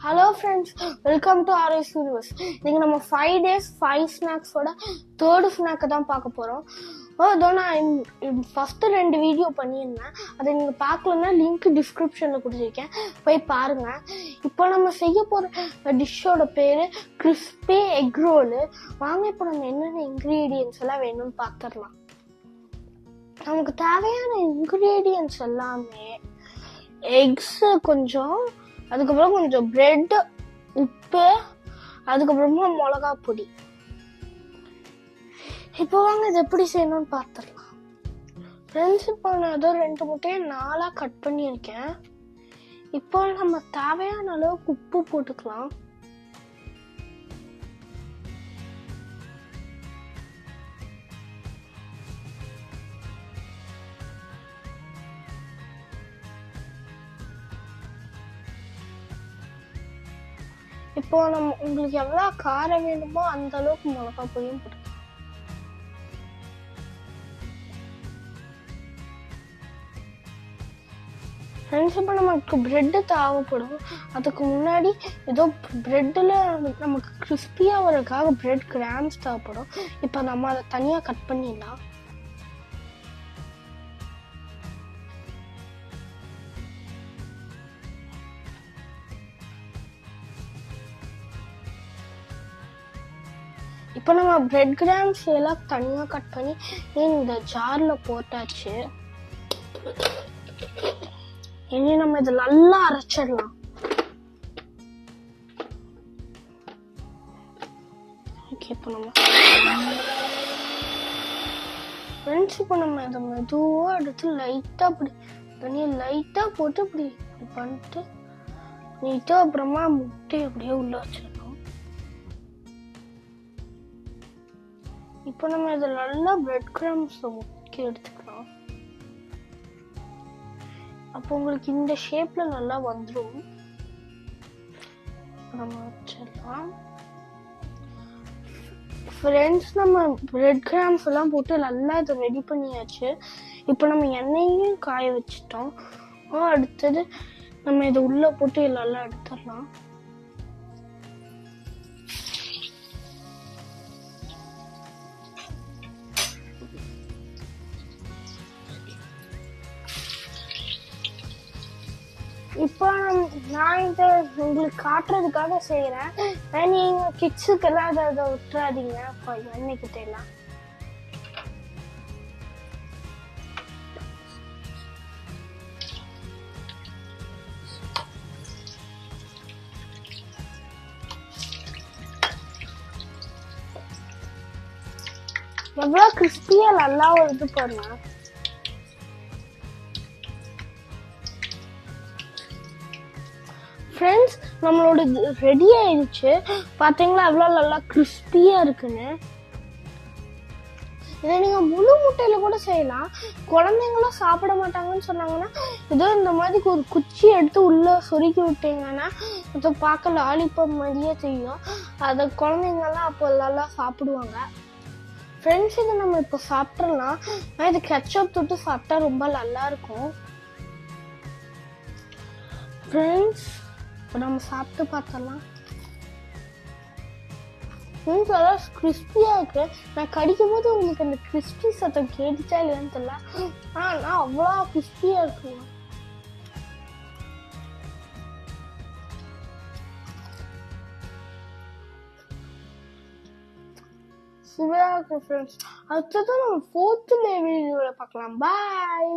Hello friends, welcome to RS Universe. இன்னைக்கு நம்ம 5 days 5 ஸ்நாக்ஸோட third ஸ்நாக்கை தான் பார்க்க போகிறோம். அதோ நான் ஃபஸ்ட்டு 2 வீடியோ பண்ணியிருந்தேன். அதை நீங்கள் பார்க்கலன்னா லிங்க் டிஸ்கிரிப்ஷனில் கொடுத்துருக்கேன், போய் பாருங்கள். இப்போ நம்ம செய்ய போகிற டிஷ்ஷோட பேர் கிறிஸ்பி எக் ரோலு. வாங்க இப்போ நம்ம என்னென்ன இன்க்ரீடியன்ஸ் எல்லாம் வேணும்னு பார்த்துடலாம். நமக்கு தேவையான இன்க்ரீடியன்ஸ் எல்லாமே எக்ஸு கொஞ்சம், அதுக்கப்புறம் கொஞ்சம் பிரெட், உப்பு, அதுக்கப்புறமா மிளகா பொடி. இப்போ வாங்க இது எப்படி செய்யணும்னு பார்த்துடலாம். ஃப்ரெண்ட்ஸ், இப்போ நான் ஏதோ 2 முட்டையை 4 கட் பண்ணியிருக்கேன். இப்போ நம்ம தேவையான அளவுக்கு உப்பு போட்டுக்கலாம். இப்போ நம்ம உங்களுக்கு எவ்வளோ காரம் வேணுமோ அந்த அளவுக்கு மிளகா பொடியும் போட்டுக்கலாம். ஃப்ரெண்ட்ஸ், இப்போ நமக்கு பிரெட்டு தேவைப்படும். அதுக்கு முன்னாடி ஏதோ பிரெட்டில் நமக்கு கிறிஸ்பியாக வரதுக்காக பிரெட் கிராம்ஸ் தேவைப்படும். இப்போ நம்ம அதை தனியாக கட் பண்ணிடலாம். இப்போ நம்ம பிரெட் கிராம்ஸ் எல்லாம் தனியாக கட் பண்ணி இந்த ஜாரில் போட்டாச்சு. இனி நம்ம இதை நல்லா அரைச்சிடலாம். ஓகே, இப்போ நம்ம ஃப்ரெண்ட்ஸ், இப்போ நம்ம இதை மெதுவாக எடுத்து லைட்டாக இப்படி தனியாக லைட்டாக போட்டு இப்படி பண்ணிட்டு நீட்டாக அப்புறமா முட்டை அப்படியே உள்ள வச்சிடலாம். இப்போ நம்ம இதை நல்லா பிரெட் கிராம்ஸ் முக்கி எடுத்துக்கலாம். அப்போ உங்களுக்கு இந்த ஷேப்ல நல்லா வந்துடும். நம்ம வச்சிடலாம். ஃப்ரெண்ட்ஸ், நம்ம பிரெட் கிராம்ஸ் எல்லாம் போட்டு நல்லா இதை ரெடி பண்ணியாச்சு. இப்போ நம்ம எண்ணெயையும் காய வச்சிட்டோம். அடுத்தது நம்ம இதை உள்ள போட்டு நல்லா எடுத்துடலாம். இப்போ நான் இதை உங்களுக்கு காட்டுறதுக்காக செய்யறேன். நீங்க கிட்ஸுக்கு எல்லாம் அதை விட்டுறாதீங்க. எண்ணெய்கிட்ட எல்லாம் எவ்வளவு கிறிஸ்பியா நல்லா வருது பாருங்க. ஃப்ரெண்ட்ஸ், நம்மளோட ரெடி ஆயிடுச்சு. பார்த்தீங்களா எவ்வளோ நல்லா கிறிஸ்பியாக இருக்குன்னு. இதை நீங்கள் முழு முட்டையில் கூட செய்யலாம். குழந்தைங்களும் சாப்பிட மாட்டாங்கன்னு சொன்னாங்கன்னா ஏதோ இந்த மாதிரி ஒரு குச்சி எடுத்து உள்ளே சொருக்கி விட்டீங்கன்னா அதை பார்க்க லாலிபாப் மாதிரியே செய்யும். அதை குழந்தைங்கள்லாம் அப்போ நல்லா சாப்பிடுவாங்க. ஃப்ரெண்ட்ஸ், இதை நம்ம இப்போ சாப்பிட்றலாம். இது கெட்சப் தொட்டு சாப்பிட்டா ரொம்ப நல்லா இருக்கும். ஃப்ரெண்ட்ஸ், இப்போ நம்ம சாப்பிட்டு பார்த்தலாம். அதான் கிறிஸ்பியாக இருக்கு. நான் கடிக்கும் போது உங்களுக்கு அந்த கிறிஸ்பி சத்தம் கேட்டுச்சா இல்லைன்னு தெரியல. ஆனால் அவ்வளோ கிறிஸ்பியாக இருக்குங்க. சூப்பராக இருக்கு ஃப்ரெண்ட்ஸ். அடுத்தது நம்ம 4th வீடியோவில் பார்க்கலாம். பாய்.